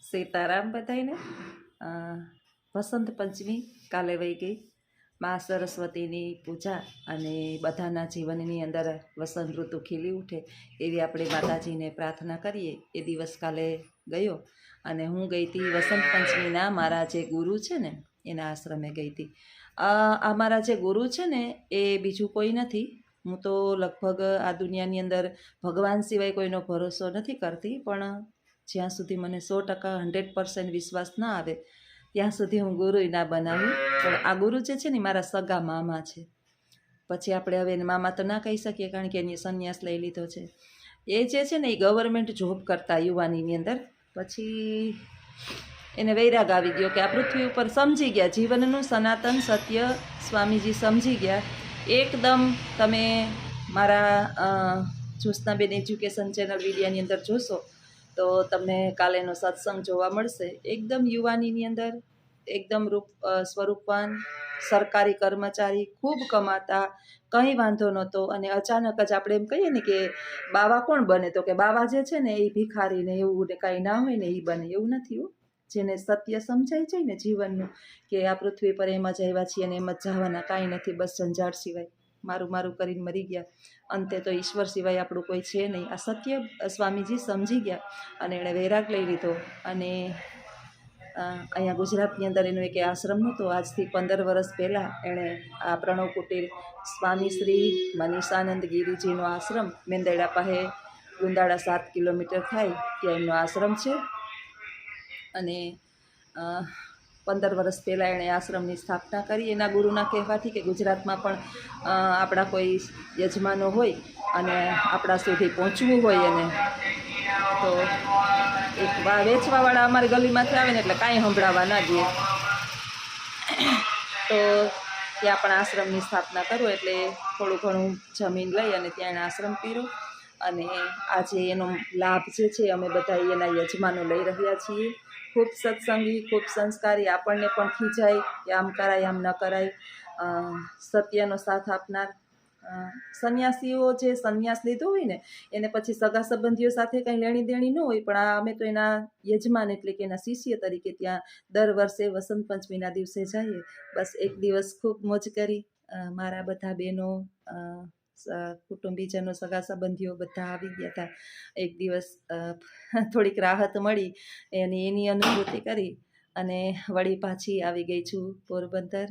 સીતારામ બધાઈને વસંત પંચમી કાલે વહી ગઈ. મા સરસ્વતીની પૂજા અને બધાના જીવનની અંદર વસંત ઋતુ ખીલી ઉઠે એવી આપણે માતાજીને પ્રાર્થના કરીએ. એ દિવસ કાલે ગયો અને હું ગઈ હતી વસંત પંચમીના મારા જે ગુરુ છે ને એના આશ્રમે ગઈ હતી. આ મારા જે ગુરુ છે ને એ બીજું કોઈ નથી. હું તો લગભગ આ દુનિયાની અંદર ભગવાન સિવાય કોઈનો ભરોસો નથી કરતી, પણ જ્યાં સુધી મને 100% 100% વિશ્વાસ ના આવે ત્યાં સુધી હું ગુરુ ના બનાવું. પણ આ ગુરુ જે છે ને મારા સગા મામા છે. પછી આપણે હવે એને મામા તો ના કહી શકીએ કારણ કે એની સંન્યાસ લઈ લીધો છે. એ જે છે ને એ ગવર્મેન્ટ જોબ કરતા યુવાનીની અંદર. પછી એને વૈરાગ આવી ગયો કે આ પૃથ્વી ઉપર સમજી ગયા જીવનનું સનાતન સત્ય સ્વામીજી સમજી ગયા. એકદમ તમે મારા જ્યોત્સનાબેન એજ્યુકેશન ચેનલ વિડીયાની અંદર જોશો તો તમને કાલેનો સત્સંગ જોવા મળશે. એકદમ યુવાનીની અંદર એકદમ સ્વરૂપવાન, સરકારી કર્મચારી, ખૂબ કમાતા, કંઈ વાંધો નહોતો. અને અચાનક જ આપણે એમ કહીએ ને કે બાવા કોણ બને, તો કે બાવા જે છે ને એ ભિખારીને એવું ને કાંઈ ના હોય ને એ બને. એવું નથી હો. જેને સત્ય સમજાઈ જાય ને જીવનનું કે આ પૃથ્વી પર એમ જ આવ્યા છીએ અને એમ જ જવાના, કાંઈ નથી, બસ ઝંઝાટ સિવાય મારું મારું કરીને મરી ગયા. અંતે તો ઈશ્વર સિવાય આપણું કોઈ છે નહીં. આ સત્ય સ્વામીજી સમજી ગયા અને એણે વૈરાગ લઈ લીધો. અને અહીંયા ગુજરાતની અંદર એનો એક આશ્રમ નહોતો. આજથી 15 વર્ષ પહેલાં એણે આ પ્રણવ કુટીર સ્વામી શ્રી મનીષાનંદ ગિરિજીનો આશ્રમ મેંદરડા પાસે ગુંદાળા 7 કિલોમીટર થાય ત્યાં એમનો આશ્રમ છે. અને 15 વર્ષ પહેલાં એણે આશ્રમની સ્થાપના કરી એના ગુરુના કહેવાથી કે ગુજરાતમાં પણ આપણા કોઈ યજમાનો હોય અને આપણા સુધી પહોંચવું હોય એને તો એક વેચવાવાળા અમારી ગલીમાંથી આવે ને એટલે કાંઈ સંભળાવા ના દે. તો ત્યાં પણ આશ્રમની સ્થાપના કરો એટલે થોડું ઘણું જમીન લઈ અને ત્યાં એણે આશ્રમ કર્યો. અને આજે એનો લાભ જે છે અમે બધા એના યજમાનો લઈ રહ્યા છીએ. ખૂબ સત્સંગી, ખૂબ સંસ્કારી, આપણને પણ ખીજાય કે આમ કરાય આમ ન કરાય, સત્યનો સાથ આપનાર. સંન્યાસીઓ જે સંન્યાસ લીધો હોય ને એને પછી સગા સંબંધીઓ સાથે કંઈ લેણી દેણી ન હોય, પણ અમે તો એના યજમાન એટલે કે એના શિષ્ય તરીકે ત્યાં દર વર્ષે વસંત પંચમીના દિવસે જઈએ. બસ એક દિવસ ખૂબ મોજ કરી. મારા બધા બહેનો, કુટુંબીજનો, સગા સંબંધીઓ બધા આવી ગયા હતા. એક દિવસ થોડીક રાહત મળી એની અનુભૂતિ કરી અને વળી પાછી આવી ગઈ છું પોરબંદર.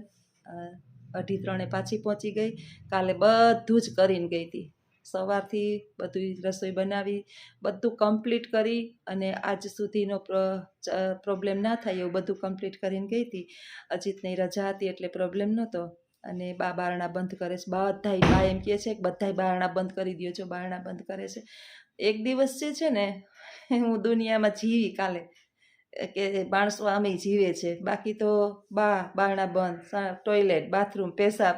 2:30 પાછી પહોંચી ગઈ. કાલે બધું જ કરીને ગઈ હતી. સવારથી બધું રસોઈ બનાવી, બધું કમ્પ્લીટ કરી અને આજ સુધીનો પ્રોબ્લેમ ના થાય એવું બધું કમ્પ્લીટ કરીને ગઈ હતી. અજીતની રજા હતી એટલે પ્રોબ્લેમ નહોતો. અને બારણા બંધ કરે છે બધાય. બા એમ કહે છે કે બધાય બારણા બંધ કરી દો છો, બારણા બંધ કરે છે. એક દિવસ જે છે ને હું દુનિયામાં જીવી કાલે કે માણસો આમે જીવે છે. બાકી તો બારણા બંધ, ટોયલેટ, બાથરૂમ, પેશાબ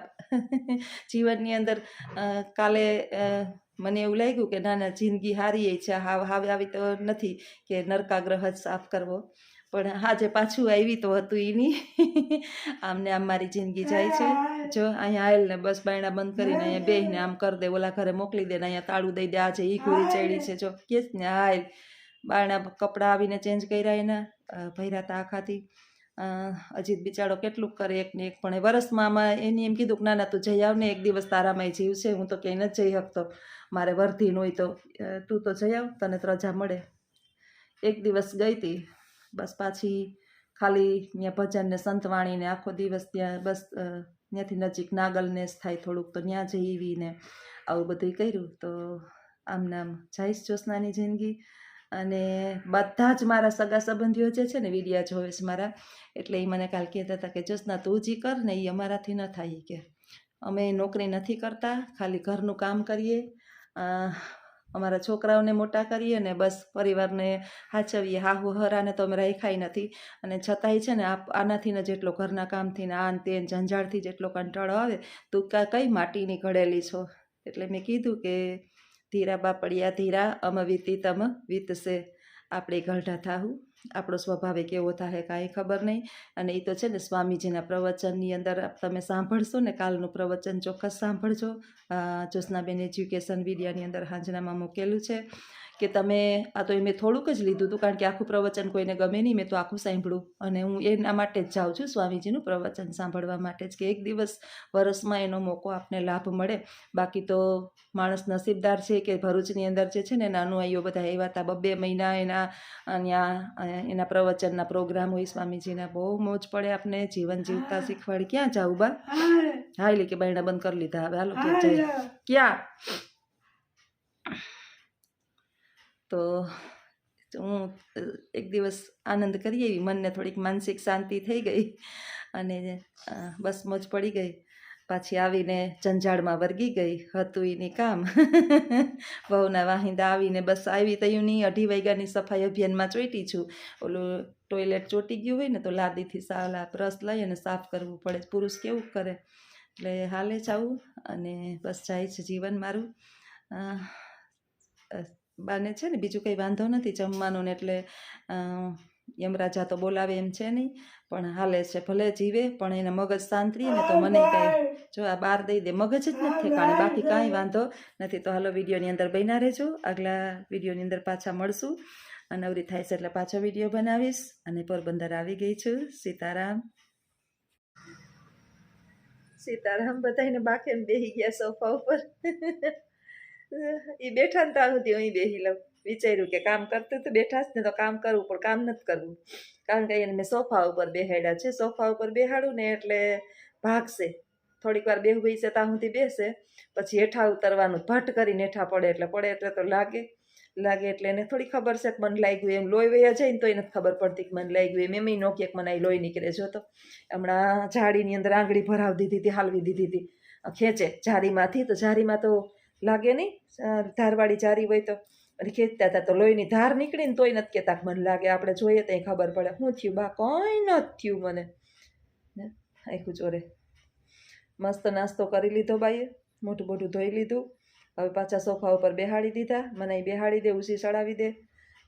જીવનની અંદર કાલે મને એવું લાગ્યું કે ના જિંદગી સારી છે. હાવ આવી તો નથી કે નરકાગ્રહ જ સાફ કરવો, પણ હા જે પાછું આવી તો હતું એની આમને આમ મારી જિંદગી જાય છે. જો અહીંયા આવેલ ને બસ બાયણા બંધ કરીને અહીંયા બેહીને આમ કરી દે, ઓલા ઘરે મોકલી દે ને અહીંયા તાળું દઈ દે. આજે ઈ ઘોરી ચડી છે જો કે ને હાલ બારણા કપડાં આવીને ચેન્જ કર્યા એના ભર્યા હતા આખાથી. અજીત બિચારો કેટલું કરે એક ને એક, પણ વરસમાં આમાં એને એમ કીધું કે ના તું જઈ આવ ને એક દિવસ તારામાંય જીવ છે, હું તો ક્યાંય નથી જઈ શકતો, મારે વર્ધી હોય તો તું તો જઈ આવ, તને તો રજા મળે. એક દિવસ ગઈ હતી. બસ પાછી ખાલી ત્યાં ભજન ને સંતવાણીને આખો દિવસ ત્યાં બસ ત્યાંથી નજીક નાગલનેસ થાય થોડુંક તો ત્યાં જઈને આવું બધું કર્યું. તો આમને આમ જઈશ જ્યોત્સનાની જિંદગી. અને બધા જ મારા સગા સંબંધીઓ જે છે ને વિડીયા જોવે છે મારા, એટલે એ મને કાલ કહેતા હતા કે જ્યોત્સના તું જી કર ને એ અમારાથી ન થાય. કે અમે નોકરી નથી કરતા, ખાલી ઘરનું કામ કરીએ, અમારા છોકરાઓને મોટા કરીએ અને બસ પરિવારને સાચવીએ. હાહુ હરાને તો અમે રાખ્યા નથી. અને છતાંય છે ને આનાથી ને જેટલો ઘરના કામથી ને આન તે ઝંઝાળથી જેટલો કંટાળો આવે, તું કઈ માટીની ઘડેલી છો. એટલે મેં કીધું કે ધીરા બાપડિયા ધીરા અમ વીતી તમ વીતશે. આપણે ગઢા થાવું, આપણો સ્વભાવે કેવો થાય કાંઈ ખબર નહીં. અને એ તો છે ને સ્વામીજીના પ્રવચનની અંદર તમે સાંભળશો ને, કાલનું પ્રવચન ચોક્કસ સાંભળજો. જ્યોત્સનાબેન એજ્યુકેશન વિડીયાની અંદર હાંજનામાં મૂકેલું છે કે તમે આ તો મેં થોડુંક જ લીધું હતું, કારણ કે આખું પ્રવચન કોઈને ગમે નહીં, મેં તો આખું સાંભળ્યું. અને હું એના માટે જ જાઉં છું, સ્વામીજીનું પ્રવચન સાંભળવા માટે જ, કે એક દિવસ વરસમાં એનો મોકો આપને લાભ મળે. બાકી તો માણસ નસીબદાર છે કે ભરૂચની અંદર જે છે ને નાનું આઈઓ બધા આવ્યા હતા, 2 મહિના એના ત્યાં એના પ્રવચનના પ્રોગ્રામ હોય સ્વામીજીના, બહુ મોજ પડે આપને, જીવન જીવતા શીખવાડી. ક્યાં જાઉં બા? હા એટલે કે બાયણા બંધ કરી લીધા, હવે હાલો ક્યાં જાય? ક્યાં? તો હું એક દિવસ આનંદ કરી એવી, મનને થોડીક માનસિક શાંતિ થઈ ગઈ અને બસ મોજ પડી ગઈ. પાછી આવીને જંજાળમાં વર્ગી ગઈ, હતું એની કામ. વહુના વાહિંદા આવીને બસ આવી તયું નહીં, 2:30 વાગ્યાની સફાઈ અભિયાનમાં ચોંટી છું. ઓલું ટોયલેટ ચોંટી ગયું હોય ને તો લાદીથી સાલા બ્રશ લઈ અને સાફ કરવું પડે, પુરુષ કેવું કરે. એટલે હાલે જ આવું અને બસ જાય છે જીવન મારું. બાને છે ને બીજું કંઈ વાંધો નથી જમવાનું ને, એટલે યમરાજા તો બોલાવે એમ છે નહીં, પણ હાલે છે, ભલે જીવે પણ એને મગજ શાંત રહીએ ને તો મને કાંઈ, જો આ બહાર દઈ દે, મગજ જ નથી ઠેકાણે, બાકી કાંઈ વાંધો નથી. તો હાલો વિડીયોની અંદર બન્યા રહેજો, આગલા વિડીયોની અંદર પાછા મળશું. નવરી થાય છે એટલે પાછો વિડીયો બનાવીશ. અને પોરબંદર આવી ગઈ છું. સીતારામ સીતારામ. બધાને બાકે બેસી ગયા સોફા ઉપર. એ બેઠા ને ત્યાં સુધી અહીં બેસી લઉં. વિચાર્યું કે કામ કરતું તો બેઠા જ ને તો કામ કરવું, પણ કામ નથી કરવું, કારણ કે એને મેં સોફા ઉપર બેહાડ્યા છે. સોફા ઉપર બેહાડું ને એટલે ભાગશે, થોડીક વાર બેહું છે ત્યાં સુધી બેસે, પછી હેઠા ઉતરવાનું, ભટ કરીને હેઠા પડે એટલે તો લાગે એટલે એને થોડી ખબર છે કે મને લાગ્યું એમ. લોહી વયા જાય ને તો એને ખબર પડતી કે મને લાગ્યું એમ. એમ નોકીએ કે મને અહીં લોહી નીકળે. જો તો હમણાં ઝાડીની અંદર આંગળી ભરાવી દીધી હતી, હાલવી દીધી હતી, ખેંચે ઝારીમાંથી, તો ઝારીમાં તો લાગે નહીં, ધારવાળી ઝારી હોય તો, અને ખેંચતા હતા તો લોહીની ધાર નીકળીને તોય નથી કહેતા કે મને લાગે. આપણે જોઈએ તો ખબર પડે. શું થયું બા? કંઈ નથી થયું મને. આખું ચોરે. મસ્ત નાસ્તો કરી લીધો બાઈએ, મોઢું મોઢું ધોઈ લીધું. હવે પાછા સોફા ઉપર બેહાડી દીધા. મને અહીં બેહાડી દે, ઉસી ચડાવી દે.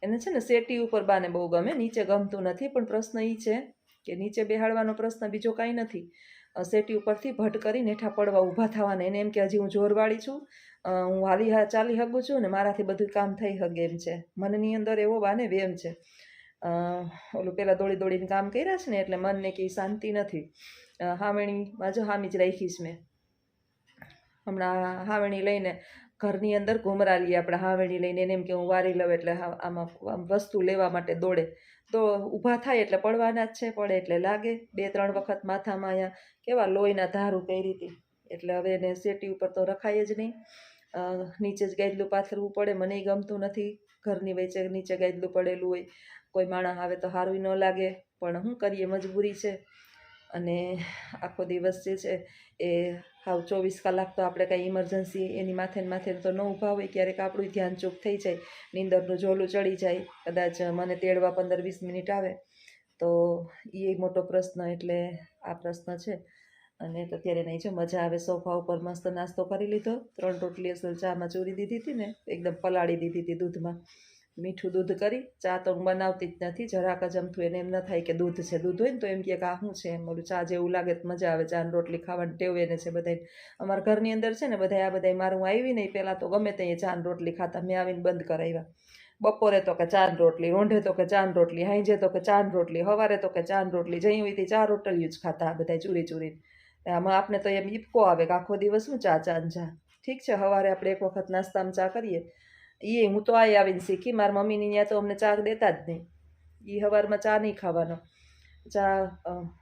એને છે ને સેટી ઉપર બાને બહુ ગમે, નીચે ગમતું નથી. પણ પ્રશ્ન એ છે કે નીચે બેહાડવાનો પ્રશ્ન બીજો કાંઈ નથી, સેટી ઉપરથી ભટ કરીને હેઠા પડવા ઊભા થવાના. એને એમ કે હજી હું જોરવાળી છું, હું ચાલી શકું છું ને મારાથી બધું કામ થઈ શકે એમ છે. મનની અંદર એવો બાને વેમ છે. ઓલું પેલા દોડી દોડીને કામ કર્યા છે ને એટલે મનને કંઈ શાંતિ નથી. હાવેણીમાં જો હામી જ રાખીશ મેં. હમણાં હાવેણી લઈને ઘરની અંદર ઘુમરાલીએ આપણે હાવેણી લઈને, એને એમ કે હું વારી લઉં એટલે આમાં વસ્તુ લેવા માટે દોડે, તો ઊભા થાય એટલે પડવાના જ છે. પડે એટલે લાગે. 2-3 વખત માથામાં અહીંયા કેવા લોહીના ધારું કરી હતી. એટલે હવે એને સેટી ઉપર તો રખાય જ નહીં, નીચે જ ગાદલું પાથરવું પડે. મને ગમતું નથી ઘરની વચ્ચે નીચે ગાદલું પડેલું હોય. કોઈ માણસ આવે તો સારું ન લાગે, પણ શું કરીએ, મજબૂરી છે. અને આખો દિવસ જે છે એ હાવ 24 કલાક તો આપણે કાંઈ ઇમરજન્સી એની માથે તો ન ઊભા હોય. ક્યારેક આપણું ધ્યાન ચૂક થઈ જાય, નીંદરનું ઝોલું ચડી જાય, કદાચ મને તેડવા 15-20 મિનિટ આવે તો એ મોટો પ્રશ્ન. એટલે આ પ્રશ્ન છે. અને અત્યારે નહીં, જો મજા આવે. સોફા ઉપર મસ્ત નાસ્તો કરી લીધો. 3 રોટલી અસલ ચામાં ચોરી દીધી હતી ને, એકદમ પલાળી દીધી હતી દૂધમાં, મીઠું દૂધ કરી. ચા તો હું બનાવતી જ નથી, જરાક જ અમથું. એને એમ ન થાય કે દૂધ છે, દૂધ હોય ને તો એમ કે આ શું છે એમ, ઓલું ચા જેવું લાગે તો મજા આવે. ચા રોટલી ખાવાની ટેવ એને છે બધાય. અમારા ઘરની અંદર છે ને બધા મારું આવી નહીં પહેલાં તો ગમે તે ચા રોટલી ખાતા, મેં આવીને બંધ કરાવ્યા. બપોરે તો કે ચા રોટલી, રોંઢે તો કે ચા રોટલી, હાંજે તો કે ચા રોટલી, સવારે તો કે ચા રોટલી, જઈ હોય ચા રોટલી જ ખાતા બધા ચોરી ચોરીને. આમાં આપણે તો એમ ઈપકો આવે કે આખો દિવસ શું ચા. ઠીક છે, સવારે આપણે એક વખત નાસ્તામાં ચા કરીએ. હું તો આવીને શીખી. મારા મમ્મીની ત્યાં તો અમને ચા દેતા જ નહીં. સવારમાં ચા નહીં ખાવાનો. ચા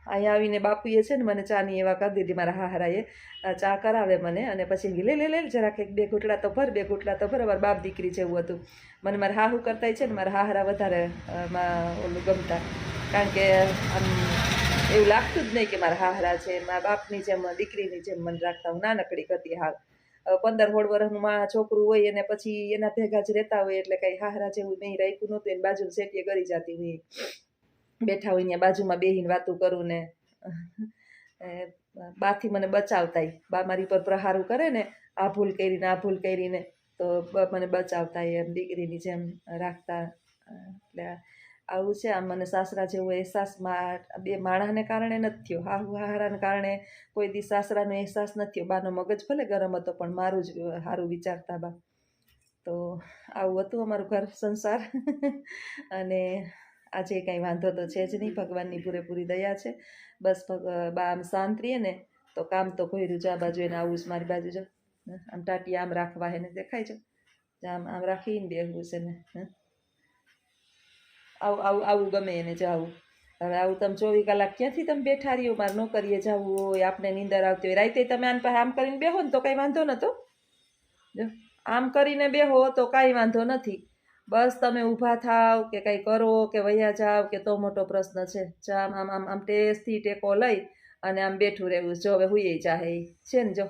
અહીંયા આવીને બાપુએ છે ને મને ચાની એવા કરી દીધી, મારા હાહરાએ ચા કરાવે મને, અને પછી લે જરાક 1-2 ઘૂંટડા તો ભર, 2 ઘૂંટડા તો ભર. અમારા બાપ દીકરી જેવું હતું. મને મારા હાહુ કરતા છે ને મારા હાહરા વધારે ઓલું ગમતા, કારણ કે આમ એવું લાગતું જ નહીં કે મારા હાહરા છે. મારા બાપની જેમ, દીકરીની જેમ મને રાખતા. હું નાનકડી હતી હાવ. 15-16 વર્ષનું છોકરું હોય અને પછી એના ભેગા જ રહેતા હોય એટલે કંઈ હાહરા જેવું મેં રાખ્યું નહોતું. એને બાજુ સેટીએ કરી જતી હોય, બેઠા હોય ત્યાં બાજુમાં બેહીને વાતું કરું ને. બાથી મને બચાવતાય. બા મારી પર પ્રહારું કરે ને, આ ભૂલ કરીને તો મને બચાવતા એમ દીકરીની જેમ રાખતા. એટલે આવું છે. આમ મને સાસરા જેવો અહેસાસ બે માણસને કારણે નથી થયો, હાહરાને કારણે કોઈ દી સાસરાનો અહેસાસ નથી થયો. બાનો મગજ ભલે ગરમ હતો પણ મારું જ સારું વિચારતા બા. તો આવું હતું અમારું ઘર સંસાર અને આજે કાંઈ વાંધો તો છે જ નહીં, ભગવાનની પૂરેપૂરી દયા છે. બસ બા આમ શાંત રહીએ ને તો કામ તો ભર્યું છે. આ બાજુ એને આવું છે, મારી બાજુ જો આમ ટાટી આમ રાખવા એને દેખાય છે, આમ આમ રાખીને બેહવું છે ને આવું આવું આવું ગમે એને જ આવું. હવે આવું તમે 24 કલાક ક્યાંથી તમે બેઠા રહ્યો, મારે નોકરીએ જવું હોય, આપણે નીંદર આવતી હોય, રાતે તમે આને પાસે આમ કરીને બેહો ને તો કંઈ વાંધો નહોતો. જો આમ કરીને બેહો તો કાંઈ વાંધો નથી. બસ તમે ઊભા થાવ કે કંઈ કરો કે વયા જાવ કે તો મોટો પ્રશ્ન છે. આમ આમ આમ આમ ટેસ્ટથી ટેકો લઈ અને આમ બેઠું રહેવું. જો હવે હુઈ જાહે છે ને, જો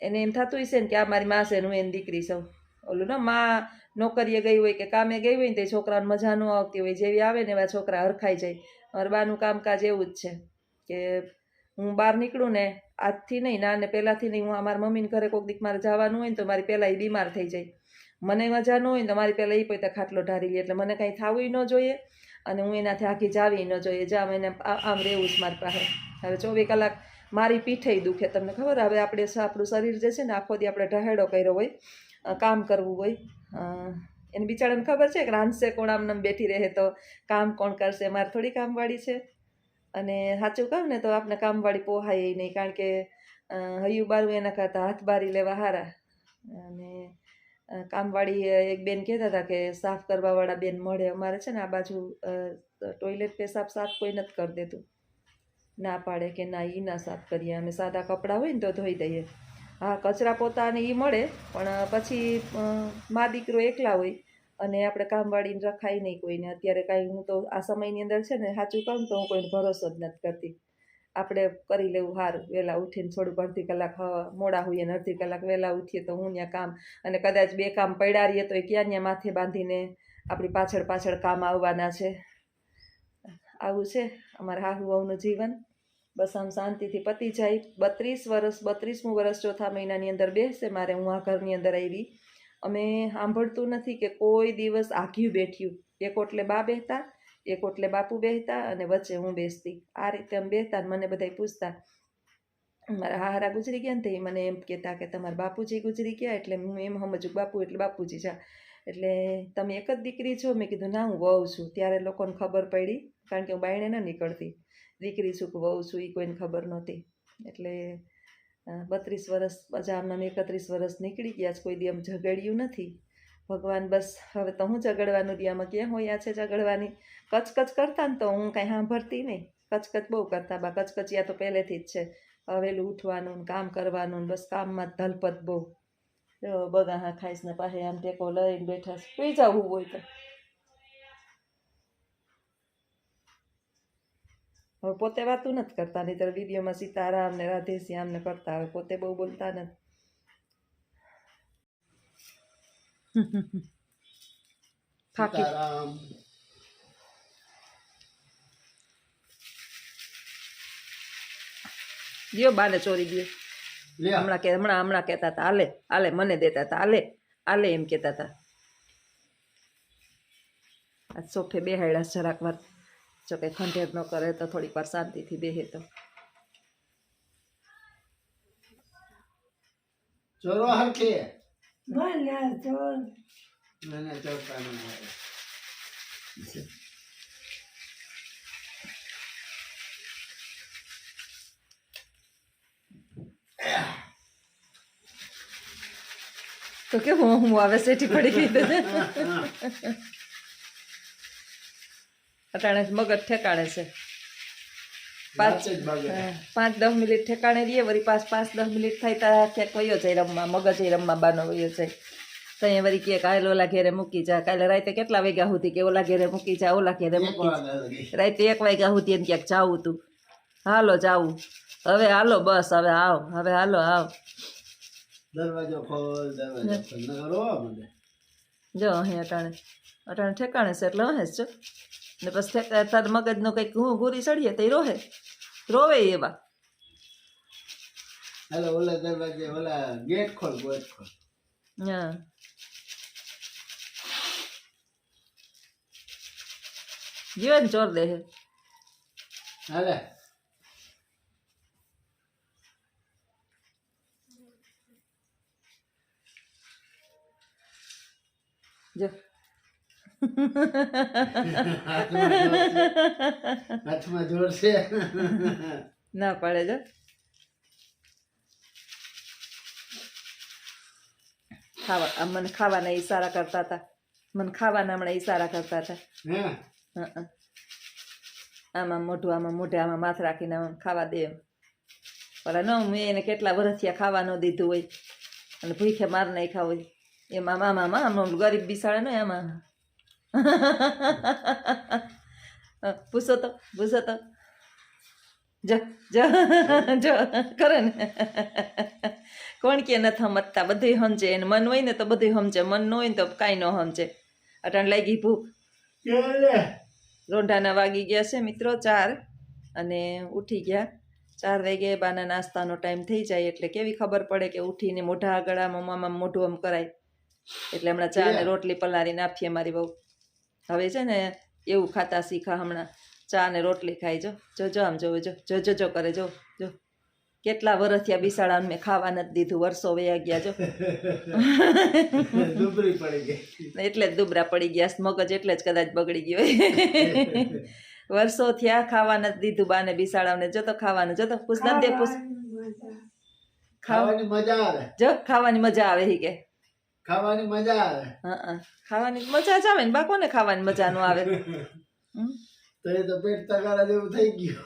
એને એમ થતું હશે ને કે આ મારી માં છે ને હું એની દીકરી છું. ઓલું ને માં નોકરીએ ગઈ હોય કે કામે ગઈ હોય ને તે છોકરાને મજા ન આવતી હોય, જેવી આવે ને એવા છોકરા હરખાઈ જાય. મારા બાનું કામકાજ એવું જ છે કે હું બહાર નીકળું ને આજથી નહીં ના ને પહેલાંથી નહીં, હું અમારા મમ્મીને ઘરે કોઈક દીક મારે જવાનું હોય ને તો મારી પહેલાં એ બીમાર થઈ જાય. મને મજા ન હોય ને તો મારી પહેલાં એ પોતે ખાટલો ઢારી લે, એટલે મને કાંઈ થવું ન જોઈએ અને હું એનાથી આખી જાવી ન જોઈએ. જામ એને આમ રહેવું જ મારી પાસે. હવે 24 કલાક મારી પીઠે દુખે, તમને ખબર. હવે આપણું શરીર જે છે ને આખો દી આપણે ઢહેડો કર્યો હોય, કામ કરવું હોય. એને બિચારાને ખબર છે કે રાંધશે કોણ, આમને બેઠી રહે તો કામ કોણ કરશે. મારે થોડી કામવાળી છે. અને સાચું કહું ને તો આપણે કામવાળી પોહાય નહીં, કારણ કે હૈયું બારું એના કરતાં હાથ બારી લેવા હારા. અને કામવાળી એક બેન કહેતા હતા કે સાફ કરવાવાળા બેન મળે. અમારે છે ને આ બાજુ ટોયલેટ પેશાબ સાફ કોઈ નથી કરી દેતું, ના પાડે કે ના એ ના સાફ કરીએ, અમે સાદા કપડાં હોય ને તો ધોઈ દઈએ. હા, કચરા પોતાને એ મળે, પણ પછી મા દીકરો એકલા હોય અને આપણે કામવાળીને રખાય નહીં કોઈને. અત્યારે કાંઈ હું તો આ સમયની અંદર છે ને સાચું કહું તો હું કોઈને ભરોસો જ નથી કરતી. આપણે કરી લેવું સારું, વહેલા ઉઠીને થોડુંક અડધી કલાક મોડા હોઈએ ને અડધી કલાક વહેલા ઉઠીએ તો હું ત્યાં કામ, અને કદાચ 2 કામ પડ્યા રહીએ તો એ ક્યાં ત્યાં માથે બાંધીને આપણી પાછળ પાછળ કામ આવવાના છે. આવું છે અમારા હાહુ વહુનું જીવન. બસ આમ શાંતિથી પતી જાય. 32મું વર્ષ ચોથા મહિનાની અંદર બેસશે મારે. હું આ ઘરની અંદર આવી. અમે સાંભળતું નથી કે કોઈ દિવસ આઘ્યું બેઠ્યું. એક ઓટલે બા બેસતા, એક ઓટલે બાપુ બેસતા અને વચ્ચે હું બેસતી. આ રીતે અમે બેસતા ને મને બધાય પૂછતા. મારા હારા ગુજરી ગયા ને તે મને એમ કહેતા કે તમારા બાપુજી ગુજરી ગયા, એટલે હું એમ સમજુ બાપુ એટલે બાપુજી જા. એટલે તમે એક જ દીકરી છો? મેં કીધું ના, હું વહુ છું. ત્યારે લોકોને ખબર પડી, કારણ કે હું બાયણે ન નીકળતી. દીકરી છું કે વહુ છું એ કોઈને ખબર નહોતી. એટલે 32 વર્ષ પછી આમનામ 31 વર્ષ નીકળી ગયા છે. કોઈ દી આમ ઝઘડ્યું નથી. ભગવાન બસ હવે તો હું ઝઘડવાનું દી, આમાં ક્યાં હોયા છે ઝઘડવાની. કચકચ કરતા ને તો હું કાંઈ સાંભળતી નહીં. કચકચ બહુ કરતા બા. કચકચિયા તો પહેલેથી જ છે. વહેલું ઉઠવાનું, કામ કરવાનું, બસ કામમાં ધલપત બહુ. બગા હા ખાઈશ ને પાસે આમ ટેકો લઈને બેઠા છે. સુઈ જવું હોય તો હવે પોતે વાતું નથી કરતા, નહીં તો વિડીયોમાં સીતારામ ને રાધેશ્યામ ને કરતા. હવે પોતે બહુ બોલતા નથી. થાકી દ્યો બાને ચોરી દ્યો. હમણાં કહેતા હતા આલે આલે, મને દેતા હતા આલે આલે એમ કહેતા હતા. આ સોફે બેહાડ્યા જરાક વાર, જો કે ખંડેર ન કરે તો થોડીક વાર શાંતિથી બેહે તો. ચોરો હરખે તો કે હું આવે શેઠી પડી ગઈ. અટાણે મગજ ઠેકાણે છે. 5-10 મિનિટ ઠેકાણે રહીએ, વળી 5-10 મિનિટ થાય ત્યાં ક્યાંક વયો જાય રમવા. મગજ રમવા બાનો વયો જાય. તો અહીંયા વળી કે કાલે ઓલા ઘેરે મૂકી જા. કાલે રાતે કેટલા વાગ્યા સુધી કે ઓલા ઘેરે મૂકી જા, ઓલા ઘેરે મૂકી જા. રાતે 1 વાગ્યા સુધી એને ક્યાંક જાવું તું. હાલો જાવું, હવે હાલો, બસ હવે આવ, હવે હાલો આવ. દરવાજો ખોલ, દરવાજો ખોલ ન કરો મને. જો અહીં અટાણે ઠેકાણે છે એટલે હે જ. ને પછી તાર મગજનો કંઈક હું ગુરી ચડીએ તો રોવે એવા. હાલો ઓલા દરવાજે, ઓલા ગેટ ખોલ, ગેટ ખોલ. હા, જીવન ચોર દે. હાલે જો હાથમાં જોર છે ના પાડે જો ખાવા આમ મને ખાવાના ઈશારા કરતા હતા મને ખાવાના હમણાં ઈશારા કરતા હતા હે આમાં મોઢું આમાં મોઢે આમાં માથ રાખીને આમ ખાવા દે એમ પણ ન મેં એને કેટલા વર્ષથી આ ખાવા ન દીધું હોય અને ભૂખે માર નાખ્યા હોય એમાં મામામાં આમ ગરીબ બિસાડે ને આમાં પૂછો તો જો કરે ને કોણ કે નથી સમજતા બધું સમજે એને મન હોય ને તો બધું સમજે મન ન હોય ને તો કાંઈ ન સમજે અટાણ લાગી ભૂખ રોંઢાના વાગી ગયા છે મિત્રો 4 અને ઉઠી ગયા 4 વાગે બાના નાસ્તાનો ટાઈમ થઈ જાય એટલે કેવી ખબર પડે કે ઉઠીને મોઢા આગળ મમ્મામાં મોઢું આમ કરાય એટલે હમણાં ચા ને રોટલી પલાળીને આપીએ મારી બહુ હવે છે ને એવું ખાતા શીખા હમણાં ચા ને રોટલી ખાઈ જો આમ જોવે જો કરે જો કેટલા વર્ષથી આ બિસાડાને મેં ખાવા નથી દીધું વર્ષો વયા ગયા જો દુબળી પડી ગઈ એટલે જ દુબરા પડી ગયા મગજ એટલે જ કદાચ બગડી ગયો વર્ષો થયા ખાવા નથી દીધું બાને બિસાડાને જો તો ખાવાનું જો તો પૂછ નથી દે પૂછ ખાવાની મજા આવે જો ખાવાની મજા આવે હી કે ખાવાની મજા આવે ખાવાની મજા જ આવે ને બા કોને ખાવાની મજા નો આવે તો એ તો પેટ તગારા જેવું થઈ ગયું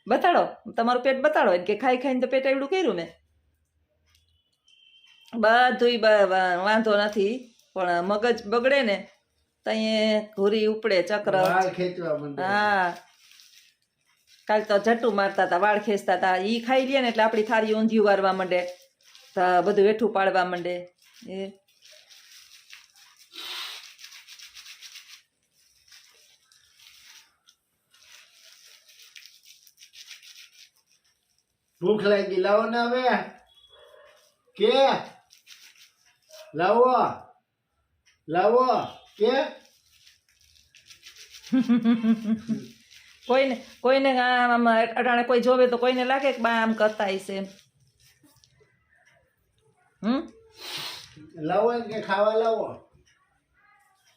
બતાડો તમારું પેટ બતાડો કે ખાઈ ખાઈને તો પેટ એવડું કર્યું મેં બધુંય વાંધો નથી પણ મગજ બગડે ને તઈ ઘૂરી ઉપડે ચક્ર વાળ ખેંચવા માંડે હા કાલ તો જટ્ટું મારતા હતા વાળ ખેંચતા હતા ઈ ખાઈ લે ને એટલે આપણી થાળી ઊંધિયું વારવા માંડે તો બધું વેઠું પાડવા માંડે એ ભૂખ લાગી લાવો ને હવે કે લાવો કે કોઈને આમ અટાણે કોઈ જોવે તો કોઈને લાગે કે બા આમ કરતા હશે લાવો એમ કે ખાવા લાવો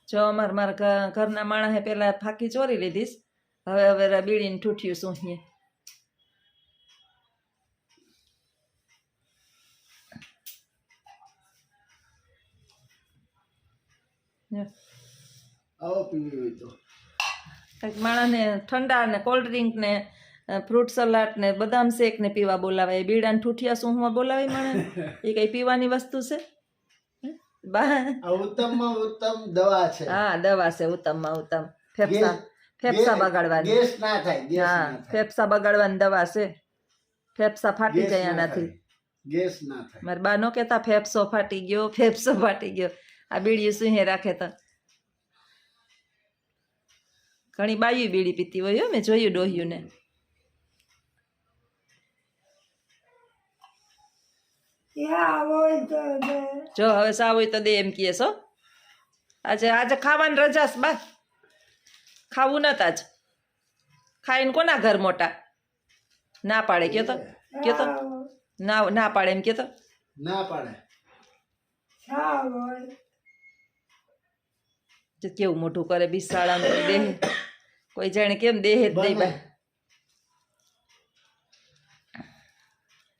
જો મારા ઘરના માણસે પેલા ફાંકી ચોરી લીધીશ હવે બીડીને ઠૂઠ્યું શું અહીંયા આવો પીવી હોય તો કંઈક માણસને ઠંડા ને કોલ્ડ ડ્રિંક ને ફ્રૂટ સલાડ ને બદામ શેક ને પીવા બોલાવે બીડાને ઠૂઠિયા શું બોલાવે માણસ એ કઈ પીવાની વસ્તુ છે આ ઉત્તમમાં ઉત્તમ દવા છે હા દવા છે ઉત્તમમાં ઉત્તમ ફેફસા બગાડવાની ગેસ ના થાય હા ફેફસા બગાડવાની દવા છે ફેફસા ફાટી જાય એનાથી ગેસ ના થાય મારા બા નો કહેતા ફેફસો ફાટી ગયો આ બીડીયું સુહે રાખે તો ઘણી બાયું બીડી પીતી હોય મેં જોયું ડોહ્યું ને જો હવે સાવ હોય તો દે એમ કહે છો આજે ખાવાની રજા છે બા ખાવું નતા જ ખાઈને કોના ઘર મોટા ના પાડે કયો તો ના પાડે એમ કયો તો ના પાડે કેવું મોટું કરે બિસાડાનું દેહ કોઈ જાણે કેમ દેહ જ દઈ બા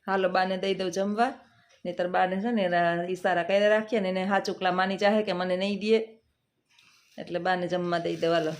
હાલો બાને દઈ દઉં જમવા નહીતર બાને છે ને એના ઈશારા કરી રાખીએ ને એને હાચુકલા માની ચાહે કે મને નહીં દે એટલે બાને જમવા દઈ દઉં હાલો